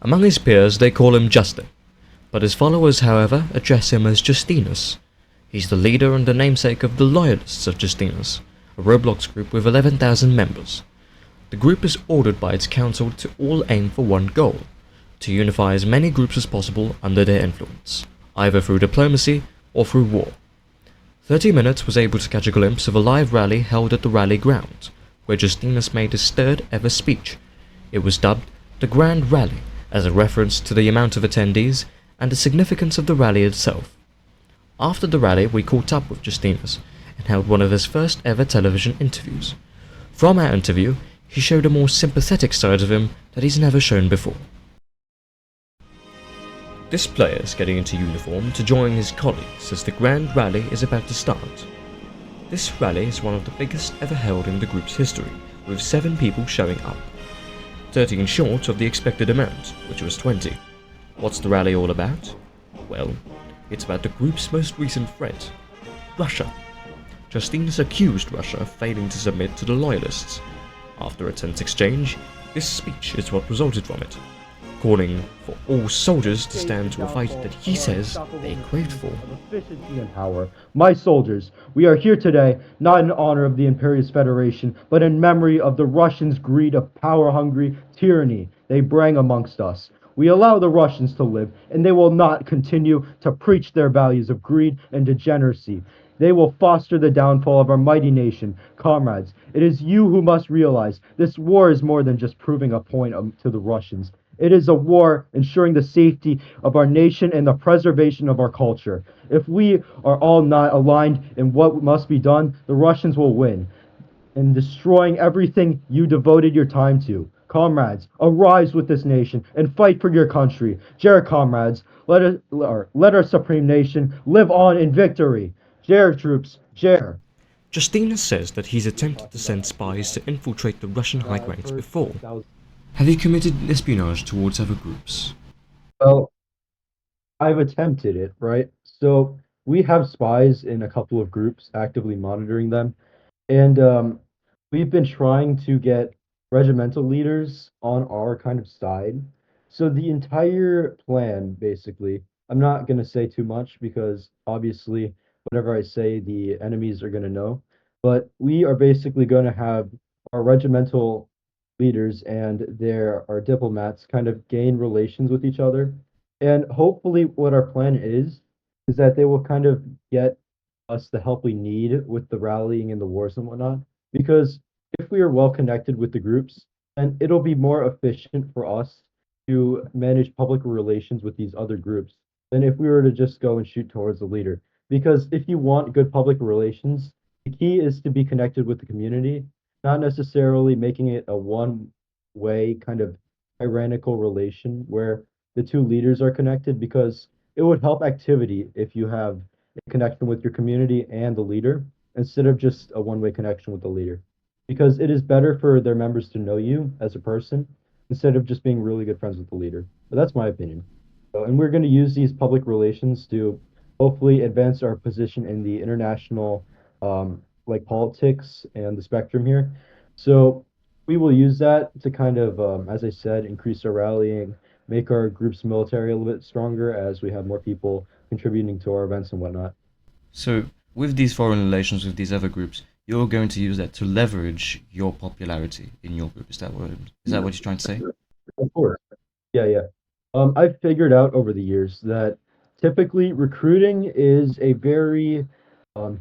Among his peers they call him Justin, but his followers, however, address him as Justinus. He's the leader and the namesake of the Loyalists of Justinus, a Roblox group with 11,000 members. The group is ordered by its council to all aim for one goal: to unify as many groups as possible under their influence, either through diplomacy or through war. 30 Minutes was able to catch a glimpse of a live rally held at the rally ground, where Justinus made his third ever speech. It was dubbed the Grand Rally, as a reference to the amount of attendees and the significance of the rally itself. After the rally, we caught up with Justinus and held one of his first ever television interviews. From our interview, he showed a more sympathetic side of him that he's never shown before. This player is getting into uniform to join his colleagues as the Grand Rally is about to start. This rally is one of the biggest ever held in the group's history, with 7 people showing up, 13 short of the expected amount, which was 20. What's the rally all about? Well, it's about the group's most recent threat, Russia. Justinus accused Russia of failing to submit to the Loyalists. After a tense exchange, this speech is what resulted from it, calling for all soldiers to stand to a fight that he says they craved for. Efficiency and power. My soldiers, we are here today, not in honor of the Imperious Federation, but in memory of the Russians' greed of power-hungry tyranny they bring amongst us. We allow the Russians to live, and they will not continue to preach their values of greed and degeneracy. They will foster the downfall of our mighty nation. Comrades, it is you who must realize this war is more than just proving a point to the Russians. It is a war ensuring the safety of our nation and the preservation of our culture. If we are all not aligned in what must be done, the Russians will win, in destroying everything you devoted your time to. Comrades, arise with this nation and fight for your country. Jer, comrades, let our supreme nation live on in victory. Jer, troops, Jer. Justinus says that he's attempted to send spies to infiltrate the Russian high ranks before. Have you committed espionage towards other groups? Well, I've attempted it, right? So we have spies in a couple of groups actively monitoring them, and we've been trying to get regimental leaders on our kind of side. So the entire plan, basically, I'm not going to say too much because obviously, whatever I say, the enemies are going to know. But we are basically going to have our regimental leaders and our diplomats kind of gain relations with each other. And hopefully, what our plan is that they will kind of get us the help we need with the rallying and the wars and whatnot. Because if we are well connected with the groups, then it'll be more efficient for us to manage public relations with these other groups than if we were to just go and shoot towards the leader. Because if you want good public relations, the key is to be connected with the community, not necessarily making it a one-way kind of tyrannical relation where the two leaders are connected, because it would help activity if you have a connection with your community and the leader instead of just a one-way connection with the leader. Because it is better for their members to know you as a person instead of just being really good friends with the leader. But that's my opinion. So, and we're going to use these public relations to hopefully advance our position in the international like politics and the spectrum here. So we will use that to kind of, as I said, increase our rallying, make our group's military a little bit stronger as we have more people contributing to our events and whatnot. So, with these foreign relations with these other groups, you're going to use that to leverage your popularity in your group. Is that what you're trying to say? Of course. Yeah, yeah. I've figured out over the years that typically recruiting is a very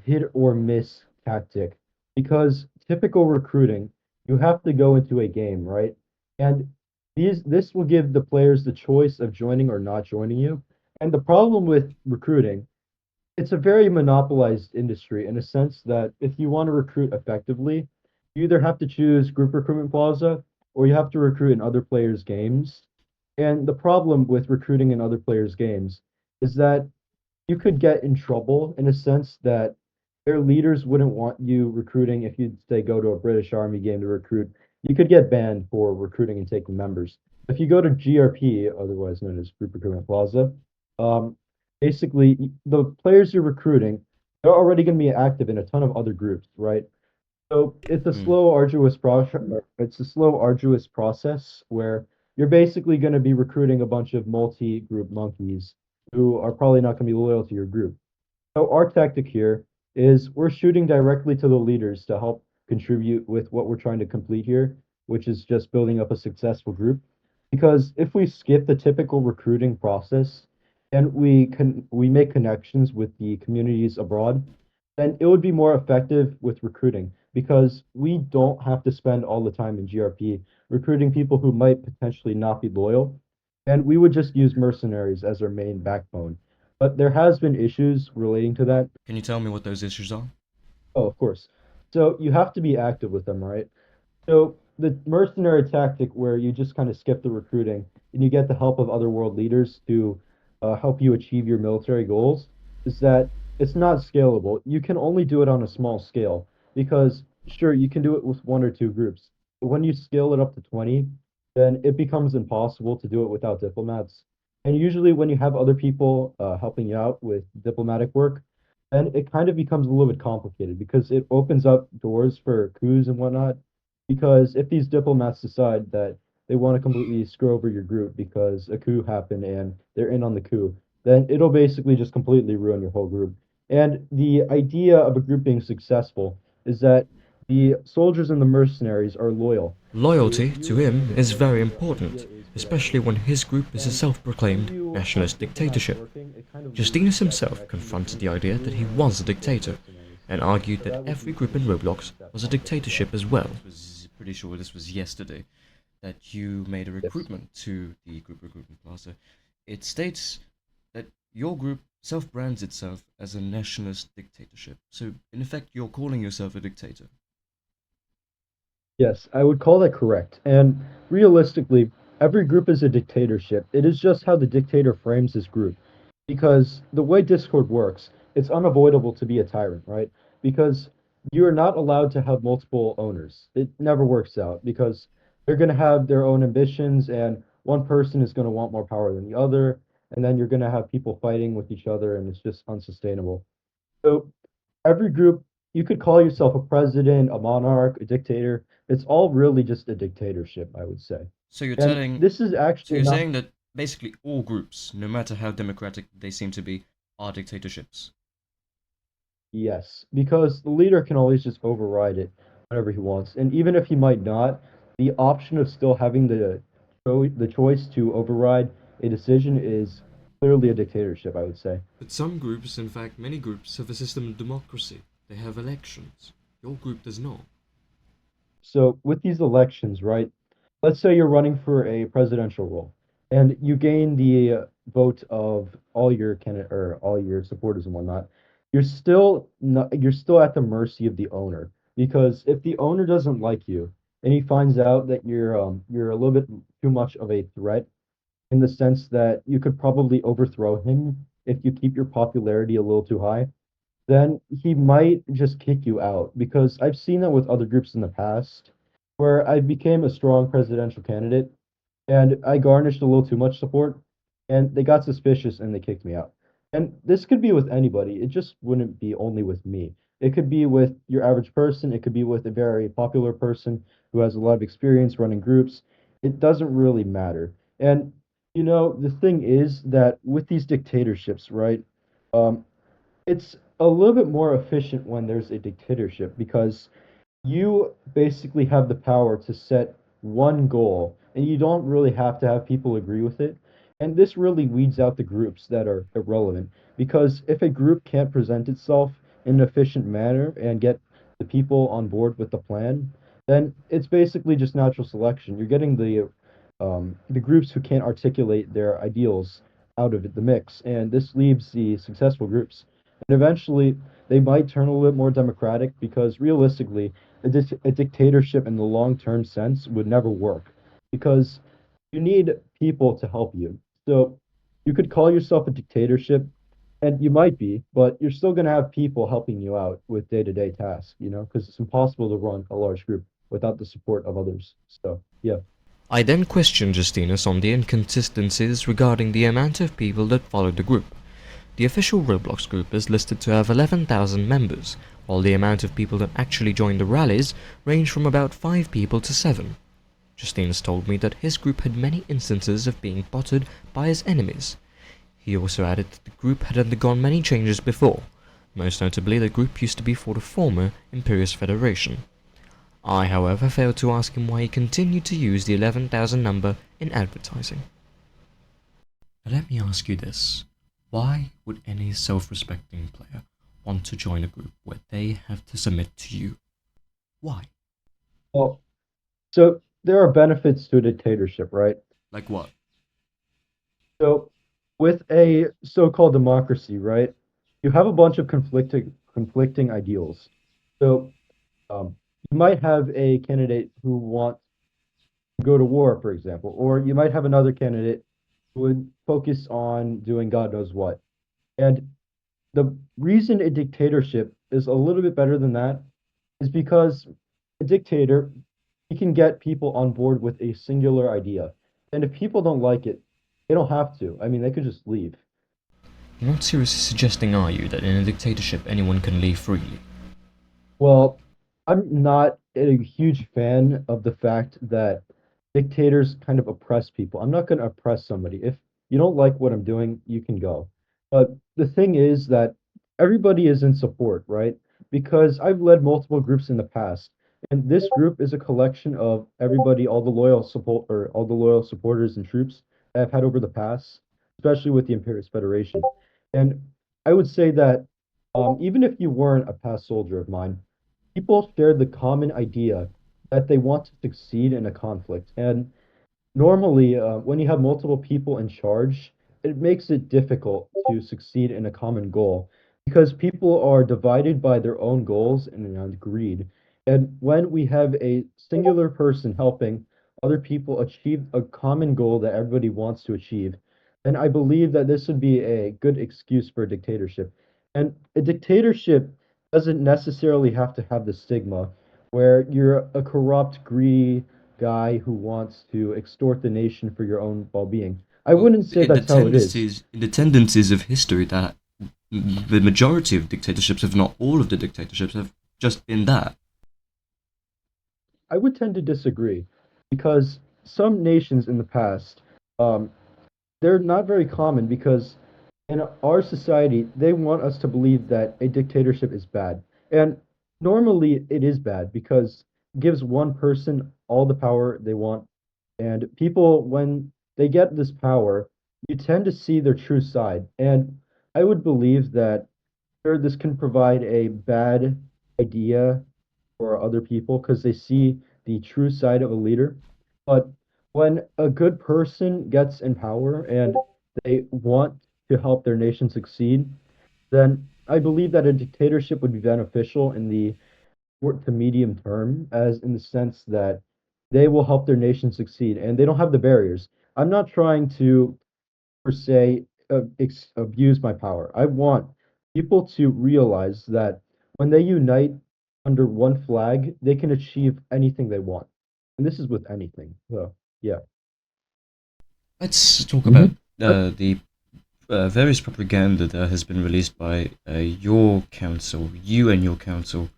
hit or miss tactic, because typical recruiting, you have to go into a game, right? And this will give the players the choice of joining or not joining you. And the problem with recruiting, it's a very monopolized industry in a sense that if you want to recruit effectively, you either have to choose group recruitment plaza or you have to recruit in other players' games. And the problem with recruiting in other players' games is that you could get in trouble in a sense that their leaders wouldn't want you recruiting if you say go to a British Army game to recruit. You could get banned for recruiting and taking members. If you go to GRP, otherwise known as Group Recruitment Plaza, um, basically the players you're recruiting, they're already going to be active in a ton of other groups, right? So it's a Hmm. slow, arduous process. It's a slow, arduous process where you're basically going to be recruiting a bunch of multi-group monkeys who are probably not going to be loyal to your group. So our tactic here is we're shooting directly to the leaders to help contribute with what we're trying to complete here, which is just building up a successful group. Because if we skip the typical recruiting process and we make connections with the communities abroad, then it would be more effective with recruiting because we don't have to spend all the time in GRP recruiting people who might potentially not be loyal. And we would just use mercenaries as our main backbone. But there has been issues relating to that. Can you tell me what those issues are? Oh, of course. So you have to be active with them, right? So the mercenary tactic where you just kind of skip the recruiting and you get the help of other world leaders to help you achieve your military goals is that it's not scalable. You can only do it on a small scale because sure, you can do it with one or two groups. But when you scale it up to 20, then it becomes impossible to do it without diplomats. And usually when you have other people helping you out with diplomatic work, then it kind of becomes a little bit complicated because it opens up doors for coups and whatnot because if these diplomats decide that they want to completely screw over your group because a coup happened and they're in on the coup, then it'll basically just completely ruin your whole group. And the idea of a group being successful is that the soldiers and the mercenaries are loyal to Loyalty to you and him the is group. very And the idea important, is that especially when his group is a then if self-proclaimed you have nationalist diplomats dictatorship. working, it kind of Justinus loses that himself connection confronted between the idea that you he and was a the dictator, mercenaries. and argued So that that would every be group in something to Roblox step was a up as well. dictatorship as well. This was pretty sure this was yesterday that you made a Yes. recruitment to the group recruitment plaza. It states that your group self-brands itself as a nationalist dictatorship. So in effect, you're calling yourself a dictator. Yes, I would call that correct. And realistically, every group is a dictatorship. It is just how the dictator frames his group. Because the way Discord works, it's unavoidable to be a tyrant, right? Because you are not allowed to have multiple owners. It never works out because they're going to have their own ambitions, and one person is going to want more power than the other. And then you're going to have people fighting with each other, and it's just unsustainable. So every group, you could call yourself a president, a monarch, a dictator. It's all really just a dictatorship, I would say. So you're And telling, this is so actually you're not, saying that basically all groups, no matter how democratic they seem to be, are dictatorships. yes, because the leader can always just override it whenever he wants. And even if he might not, the option of still having the choice to override a decision is clearly a dictatorship, I would say. But some groups, in fact many groups, have a system of democracy. They have elections. Your group does not. So with these elections, right? Let's say you're running for a presidential role, and you gain the vote of all your candidate or all your supporters and whatnot. You're still at the mercy of the owner because if the owner doesn't like you and he finds out that you're a little bit too much of a threat in the sense that you could probably overthrow him if you keep your popularity a little too high, then he might just kick you out because I've seen that with other groups in the past where I became a strong presidential candidate and I garnished a little too much support and they got suspicious and they kicked me out. And this could be with anybody. It just wouldn't be only with me. It could be with your average person. It could be with a very popular person who has a lot of experience running groups. It doesn't really matter. And the thing is that with these dictatorships, right? Um, it's a little bit more efficient when there's a dictatorship because you basically have the power to set one goal and you don't really have to have people agree with it. And this really weeds out the groups that are irrelevant because if a group can't present itself in an efficient manner and get the people on board with the plan, then it's basically just natural selection. You're getting the groups who can't articulate their ideals out of the mix, and this leaves the successful groups. And eventually, they might turn a little bit more democratic because realistically, a dictatorship in the long-term sense would never work because you need people to help you. So you could call yourself a dictatorship, and you might be, but you're still going to have people helping you out with day-to-day tasks, because it's impossible to run a large group without the support of others. So, yeah. I then questioned Justinus on the inconsistencies regarding the amount of people that followed the group. The official Roblox group is listed to have 11,000 members, while the amount of people that actually joined the rallies range from about 5 people to 7. Justinus told me that his group had many instances of being botted by his enemies. He also added that the group had undergone many changes before. Most notably, the group used to be for the former Imperious Federation. I, however, failed to ask him why he continued to use the 11,000 number in advertising. Now let me ask you this. Why would any self-respecting player want to join a group where they have to submit to you? Why? Well, so there are benefits to a dictatorship, right? Like what? So with a so-called democracy, right, you have a bunch of conflicting ideals. So you might have a candidate who wants to go to war, for example, or you might have another candidate who would focus on doing God knows what. And the reason a dictatorship is a little bit better than that is because a dictator, he can get people on board with a singular idea. And if people don't like it, they don't have to. I mean, they could just leave. You're not seriously suggesting, are you, that in a dictatorship anyone can leave freely? Well, I'm not a huge fan of the fact that dictators kind of oppress people. I'm not going to oppress somebody. If you don't like what I'm doing, you can go. But the thing is that everybody is in support, right? Because I've led multiple groups in the past, and this group is a collection of everybody, all the loyal support or all the loyal supporters and troops that I've had over the past, especially with the Imperious Federation. And I would say that even if you weren't a past soldier of mine, people share the common idea that they want to succeed in a conflict. And normally, when you have multiple people in charge, it makes it difficult to succeed in a common goal because people are divided by their own goals and greed. And when we have a singular person helping other people achieve a common goal that everybody wants to achieve, then I believe that this would be a good excuse for a dictatorship. And a dictatorship doesn't necessarily have to have the stigma where you're a corrupt, greedy guy who wants to extort the nation for your own well-being. I Well, wouldn't say that's how it is. in the tendencies of history, that the majority of dictatorships, if not all of the dictatorships, have just been that. I would tend to disagree because some nations in the past, um, they're not very common because in our society, they want us to believe that a dictatorship is bad. And normally it is bad because it gives one person all the power they want. And people, when they get this power, you tend to see their true side. And I would believe that sure, this can provide a bad idea for other people because they see the true side of a leader. But when a good person gets in power and they want to help their nation succeed, then I believe that a dictatorship would be beneficial in the short to medium term, as in the sense that they will help their nation succeed and they don't have the barriers. I'm not trying to, per se, abuse my power. I want people to realize that when they unite under one flag, they can achieve anything they want. And this is with anything. So, yeah. Let's talk about Hmm. the various propaganda that has been released by your council, you and your council,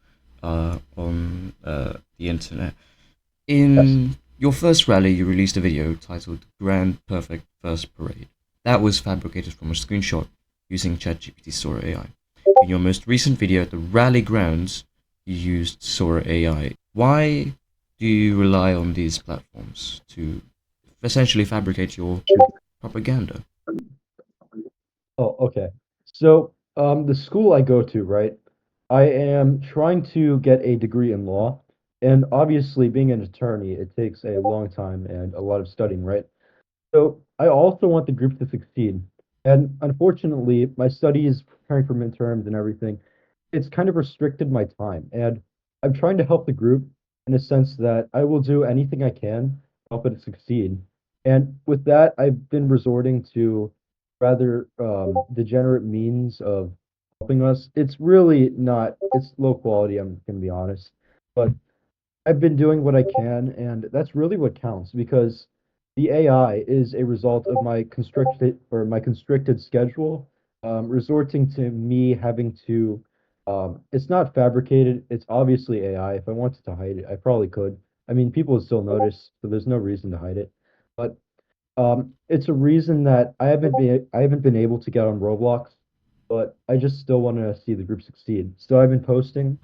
on the internet. Yes. In your first rally, you released a video titled Grand Perfect First Parade. That was fabricated from a screenshot using ChatGPT Sora AI. In your most recent video at the rally grounds, you used Sora AI. Why do you rely on these platforms to essentially fabricate your propaganda? Oh, okay. So, the school I go to, right? I am trying to get a degree in law, and obviously, being an attorney, it takes a long time and a lot of studying, right? So I also want the group to succeed. And unfortunately, my studies preparing for midterms and everything, it's kind of restricted my time. And I'm trying to help the group in a sense that I will do anything I can to help it succeed. And with that, I've been resorting to rather degenerate means of helping us. It's really not, it's low quality, I'm gonna be honest. But I've been doing what I can, and that's really what counts because the AI is a result of my constricted schedule, resorting to me having to. It's not fabricated. It's obviously AI. If I wanted to hide it, I probably could. I mean, people would still notice, so there's no reason to hide it. But it's a reason that I haven't been able to get on Roblox, but I just still want to see the group succeed. So I've been posting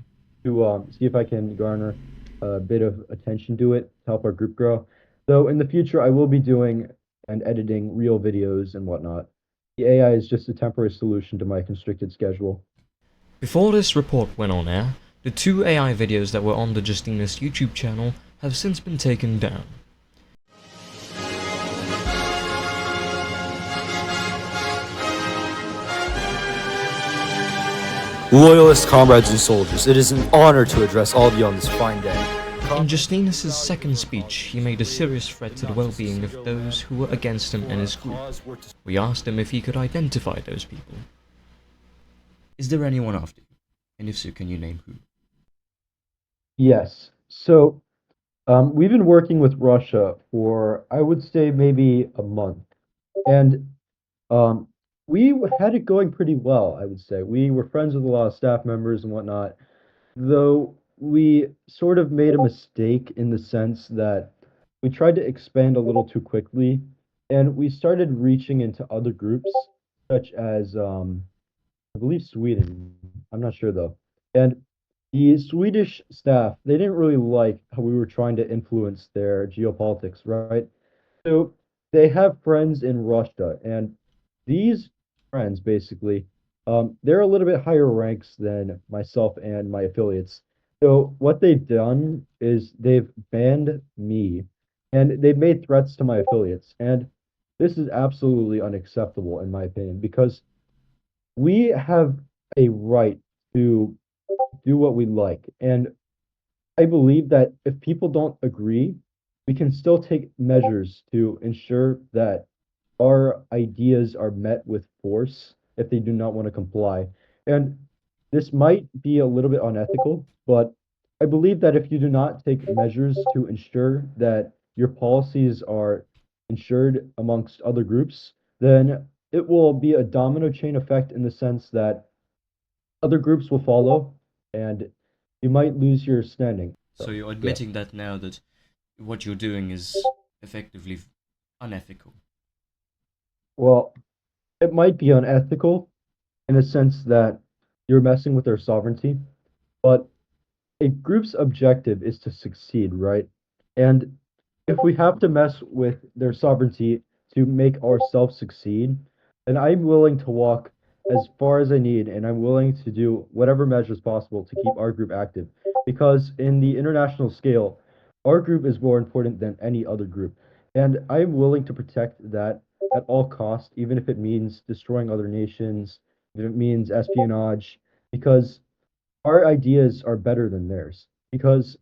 to see if I can garner a bit of attention to it to help our group grow. Though in the future, I will be doing and editing real videos and whatnot. The AI is just a temporary solution to my constricted schedule. Before this report went on air, the two AI videos that were on the Justinus YouTube channel have since been taken down. Loyalist comrades and soldiers, it is an honor to address all of you on this fine day. In Justinus' second speech, he made a serious threat to the well-being of those who were against him and his group. We asked him if he could identify those people. Is there anyone after you? And if so, can you name who? Yes. So we've been working with Russia for, I would say, maybe a month. And Um, we had it going pretty well, I would say. We were friends with a lot of staff members and whatnot, though we sort of made a mistake in the sense that we tried to expand a little too quickly, and we started reaching into other groups, such as I believe Sweden. I'm not sure though. And the Swedish staff, they didn't really like how we were trying to influence their geopolitics, right? So they have friends in Russia, and these friends basically, they're a little bit higher ranks than myself and my affiliates. So what they've done is they've banned me, and they've made threats to my affiliates, and this is absolutely unacceptable in my opinion because we have a right to do what we like, and I believe that if people don't agree, we can still take measures to ensure that our ideas are met with force if they do not want to comply. And this might be a little bit unethical, but I believe that if you do not take measures to ensure that your policies are ensured amongst other groups, then it will be a domino chain effect in the sense that other groups will follow and you might lose your standing. So So, you're yeah. admitting that now that what you're doing is effectively unethical. Well, it might be unethical in a sense that you're messing with their sovereignty, but a group's objective is to succeed, right? And if we have to mess with their sovereignty to make ourselves succeed, then I'm willing to walk as far as I need and I'm willing to do whatever measures possible to keep our group active. Because in the international scale, our group is more important than any other group. And I'm willing to protect that at all costs, even if it means destroying other nations, if it means espionage, because our ideas are better than theirs because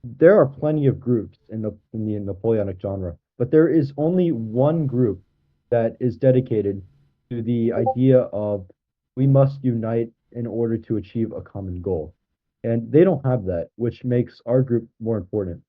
there are plenty of groups in the Napoleonic genre, but there is only one group that is dedicated to the idea of we must unite in order to achieve a common goal. And they don't have that, which makes our group more important.